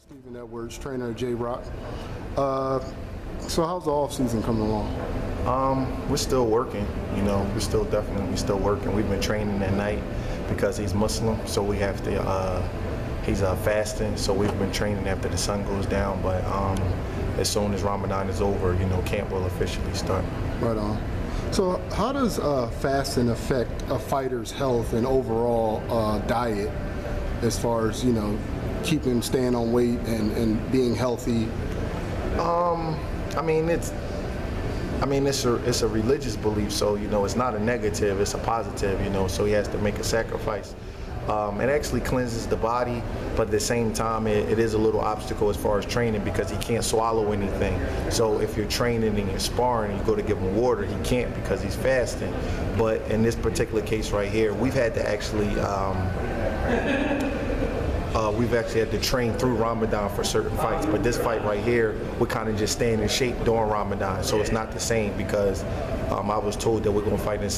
Stephen Edwards, trainer at J-Rock. So how's the off season coming along? We're still working, you know, we're still working. We've been training at night because he's Muslim, so we have to, he's fasting, so we've been training after the sun goes down, but as soon as Ramadan is over, you know, camp will officially start. Right on. So how does fasting affect a fighter's health and overall diet as far as, you know, staying on weight and being healthy? It's a religious belief, so, you know, it's not a negative, it's a positive, you know, so he has to make a sacrifice. It actually cleanses the body, but at the same time, it is a little obstacle as far as training because he can't swallow anything. So if you're training and you're sparring and you go to give him water, he can't because he's fasting. But in this particular case right here, we've had to actually had to train through Ramadan for certain fights, but this fight right here, we're kind of just staying in shape during Ramadan, so it's not the same because I was told that we're going to fight in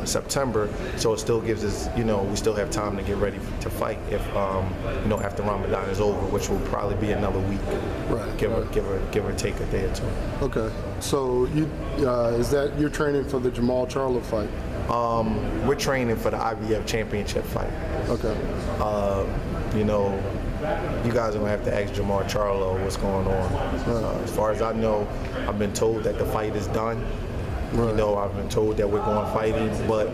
September, so it still gives us, you know, we still have time to get ready to fight if, you know, after Ramadan is over, which will probably be another week, right? Give or take a day or two. Okay, so is that you're training for the Jermall Charlo fight? We're training for the IBF championship fight. Okay. You know, you guys are going to have to ask Jermall Charlo what's going on. As far as I know, I've been told that the fight is done. Right. You know, I've been told that we're going fighting, but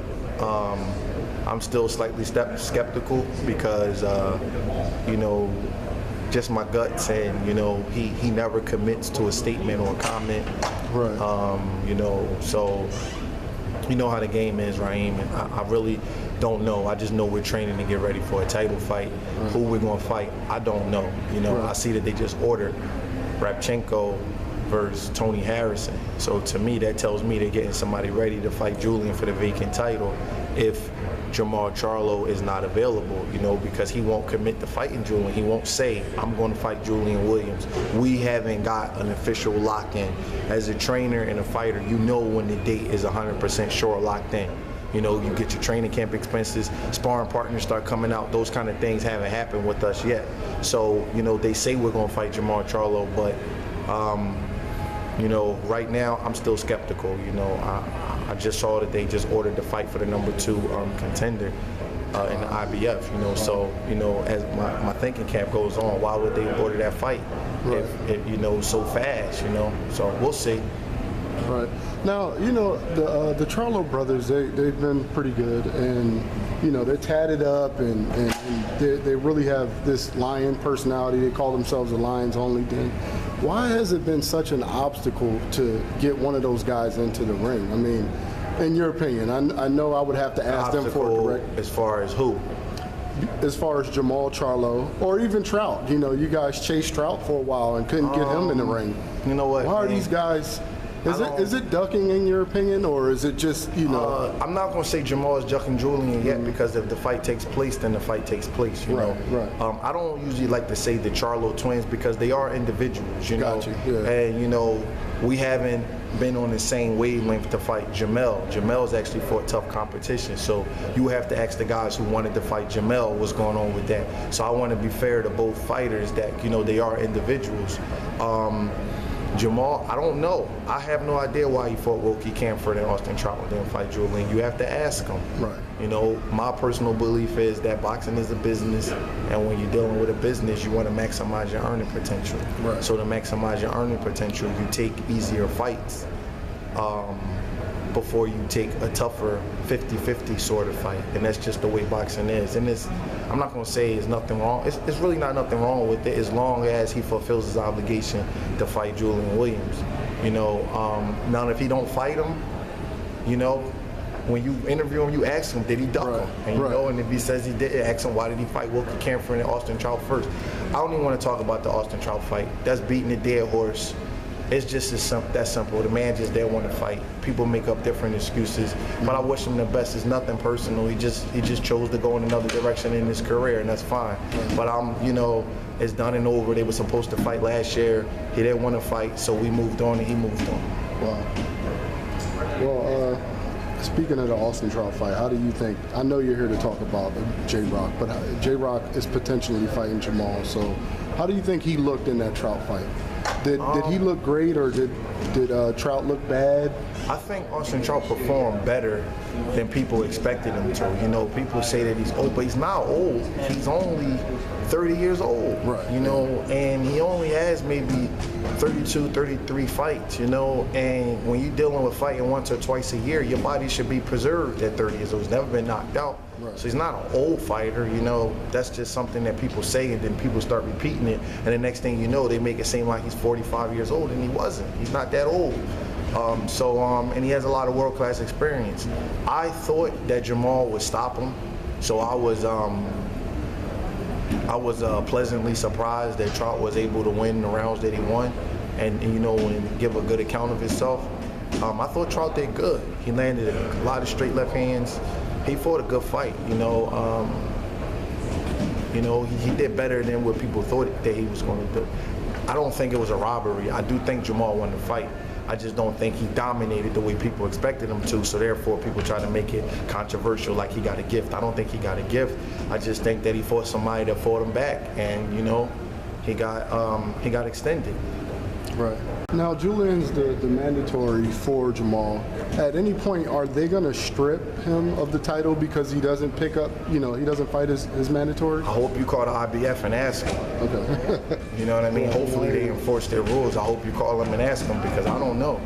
I'm still slightly skeptical because, you know, just my gut saying, you know, he never commits to a statement or a comment. Right. You know, so you know how the game is, Raheem. I really don't know. I just know we're training to get ready for a title fight. Right. Who we're going to fight, I don't know. You know, right. I see that they just ordered Rabchenko versus Tony Harrison. So to me, that tells me they're getting somebody ready to fight Julian for the vacant title if Jermall Charlo is not available, you know, because he won't commit to fighting Julian. He won't say, I'm going to fight Julian Williams. We haven't got an official lock-in. As a trainer and a fighter, you know when the date is 100% sure locked in. You know, you get your training camp expenses, sparring partners start coming out. Those kind of things haven't happened with us yet. So, you know, they say we're going to fight Jermall Charlo, but, you know, right now I'm still skeptical. You know, I just saw that they just ordered the fight for the #2 contender in the IBF. You know, so, you know, as my thinking cap goes on, why would they order that fight if you know, so fast? You know, so we'll see. Right. Now, you know, the Charlo brothers, they've been pretty good, and, you know, they're tatted up, and they really have this lion personality. They call themselves the Lions Only Den. Why has it been such an obstacle to get one of those guys into the ring? I mean, in your opinion, I know I would have to ask them for a direct. As far as who? As far as Jermall Charlo, or even Trout. You know, you guys chased Trout for a while and couldn't get him in the ring. You know what? Why are these guys? Is it ducking in your opinion, or is it just, you know? I'm not going to say Jermall is ducking Julian yet, because if the fight takes place, then the fight takes place, you know? Right. I don't usually like to say the Charlo twins because they are individuals, you know? Yeah. And, you know, we haven't been on the same wavelength to fight Jermall. Jermall's actually fought tough competition, so you have to ask the guys who wanted to fight Jermall what's going on with that. So I want to be fair to both fighters that, you know, they are individuals. Jermall, I don't know. I have no idea why he fought Wilkie Camford and Austin Trout and didn't fight Julian. You have to ask him. Right. You know, my personal belief is that boxing is a business, and when you're dealing with a business, you want to maximize your earning potential. Right. So to maximize your earning potential, you take easier fights before you take a tougher 50-50 sort of fight, and that's just the way boxing is. And I'm not going to say there's nothing wrong. It's really not nothing wrong with it as long as he fulfills his obligation to fight Julian Williams. You know, now if he don't fight him, you know, when you interview him, you ask him, did he duck him? And you know, and if he says he did, ask him, why did he fight Wilkie Camford and Austin Trout first? I don't even want to talk about the Austin Trout fight. That's beating a dead horse. It's just that simple. The man just didn't want to fight. People make up different excuses, but I wish him the best. It's nothing personal. He just chose to go in another direction in his career, and that's fine. But you know, it's done and over. They were supposed to fight last year. He didn't want to fight, so we moved on, and he moved on. Wow. Well, speaking of the Austin Trout fight, how do you think? I know you're here to talk about J-Rock, but J-Rock is potentially fighting Jermall. So, How do you think he looked in that Trout fight? Did he look great, or did Trout look bad? I think Austin Trout performed better than people expected him to. You know, people say that he's old, but he's not old. He's only 30 years old, right. You know, and he only has maybe 32, 33 fights, you know, and when you're dealing with fighting once or twice a year, your body should be preserved at 30 years old. He's never been knocked out. Right. So he's not an old fighter, you know. That's just something that people say, and then people start repeating it, and the next thing you know, they make it seem like he's 45 years old, and he wasn't. He's not that old. And he has a lot of world-class experience. I thought that Jermall would stop him, so I was pleasantly surprised that Trout was able to win the rounds that he won, and you know, and give a good account of himself. I thought Trout did good. He landed a lot of straight left hands. He fought a good fight, you know. He did better than what people thought that he was going to do. I don't think it was a robbery. I do think Jermall won the fight. I just don't think he dominated the way people expected him to, so therefore people try to make it controversial like he got a gift. I don't think he got a gift. I just think that he fought somebody that fought him back, and you know, he got extended. Right. Now, Julian's the mandatory for Jermall. At any point, are they going to strip him of the title because he doesn't pick up, you know, he doesn't fight his mandatory? I hope you call the IBF and ask him. Okay. You know what I mean? Hopefully they enforce their rules. I hope you call him and ask him, because I don't know.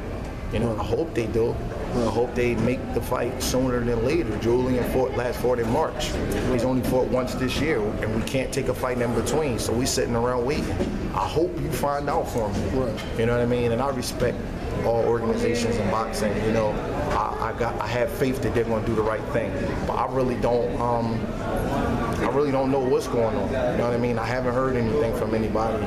You know, I hope they do. I hope they make the fight sooner than later. Julian last fought in March. He's only fought once this year, and we can't take a fight in between, so we sitting around waiting. I hope you find out for me. Right. You know what I mean? And I respect all organizations in boxing. You know, I have faith that they're going to do the right thing, but I really don't know what's going on. You know what I mean? I haven't heard anything from anybody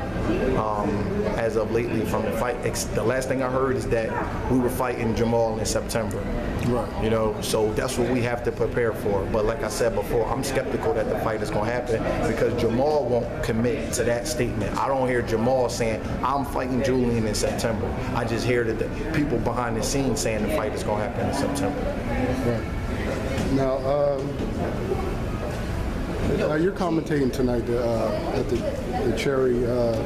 as of lately from the fight. The last thing I heard is that we were fighting Jermall in September. Right. You know, so that's what we have to prepare for. But like I said before, I'm skeptical that the fight is going to happen, because Jermall won't commit to that statement. I don't hear Jermall saying, I'm fighting Julian in September. I just hear that the people behind the scenes saying the fight is going to happen in September. Right. Now, you're commentating tonight at the Cherry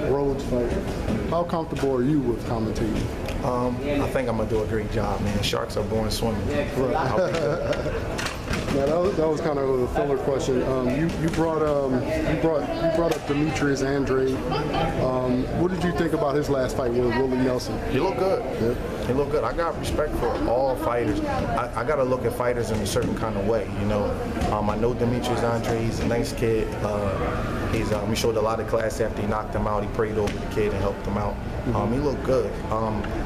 Rhodes fight. How comfortable are you with commentating? I think I'm gonna do a great job, man. Sharks are born swimming. Right. Now, that was kind of a filler question. You brought up Demetrius Andrade. What did you think about his last fight with Willie Nelson? He looked good. Yeah. He looked good. I got respect for all fighters. I got to look at fighters in a certain kind of way, you know. I know Demetrius Andrade. He's a nice kid. He showed a lot of class after he knocked him out. He prayed over the kid and helped him out. He looked good.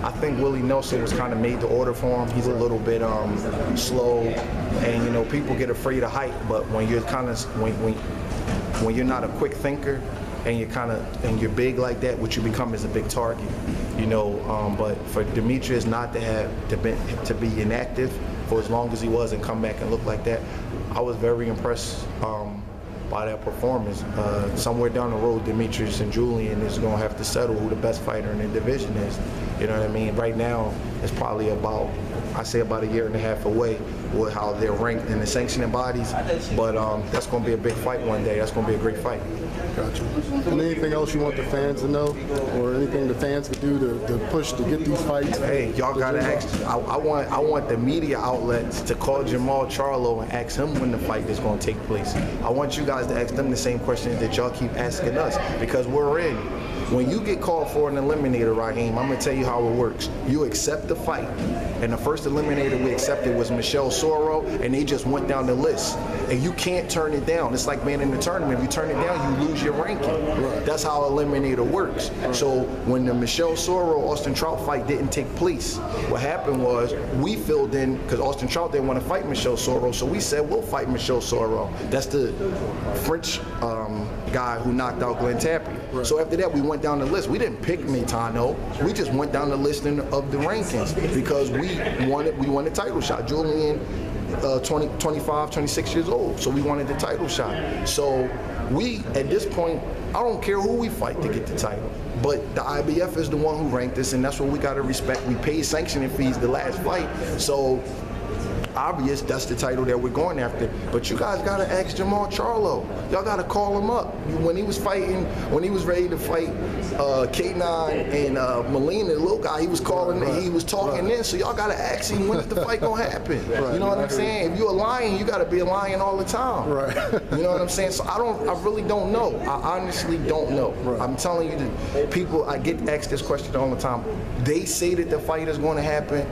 I think Willie Nelson was kind of made to order for him. He's a little bit slow, and you know, people get afraid of height. But when you're kind of when you're not a quick thinker, and you're big like that, what you become is a big target. You know, but for Demetrius not to have to be inactive for as long as he was and come back and look like that, I was very impressed by that performance. Somewhere down the road, Demetrius and Julian is going to have to settle who the best fighter in the division is. You know what I mean? Right now, it's probably about a year and a half away with how they're ranked in the sanctioning bodies. But that's going to be a big fight one day. That's going to be a great fight. Gotcha. And anything else you want the fans to know, or anything the fans could do to push to get these fights? Hey, y'all gotta ask. I want the media outlets to call Jermall Charlo and ask him when the fight is going to take place. I want you guys to ask them the same questions that y'all keep asking us, because we're in. When you get called for an eliminator, Raheem, I'm gonna tell you how it works. You accept the fight, and the first eliminator we accepted was Michelle Soro, and they just went down the list. And you can't turn it down. It's like being in the tournament. If you turn it down, you lose your ranking. Right. That's how eliminator works. Right. So when the Michelle Soro Austin Trout fight didn't take place, what happened was we filled in, because Austin Trout didn't want to fight Michelle Soro, so we said we'll fight Michelle Soro. That's the French guy who knocked out Glenn Tapia. Right. So after that, we went down the list. We didn't pick Mitano. We just went down the list of the rankings because we wanted the title shot. Julian, 25, 26 years old, so we wanted the title shot. So we, at this point, I don't care who we fight to get the title, but the IBF is the one who ranked us, and that's what we got to respect. We paid sanctioning fees the last fight, so obvious that's the title that we're going after. But you guys gotta ask Jermall Charlo. Y'all gotta call him up. When he was fighting, when he was ready to fight K9 and Molina, the little guy, he was calling, he was talking in. So y'all gotta ask him, when is the fight gonna happen? You know what I'm saying? If you're a lion, you gotta be a lion all the time. Right. You know what I'm saying? So I really don't know. I honestly don't know. I'm telling you, that people, I get asked this question all the time. They say that the fight is going to happen,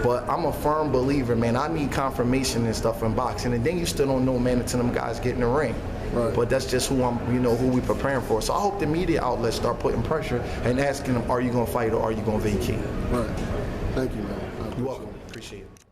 but I'm a firm believer, man. I need confirmation and stuff in boxing, and then you still don't know, man, until them guys get in the ring. Right. But that's just who I'm, you know, who we preparing for. So I hope the media outlets start putting pressure and asking them, are you going to fight or are you going to vacate? Right. Thank you, man. You're welcome. Appreciate it.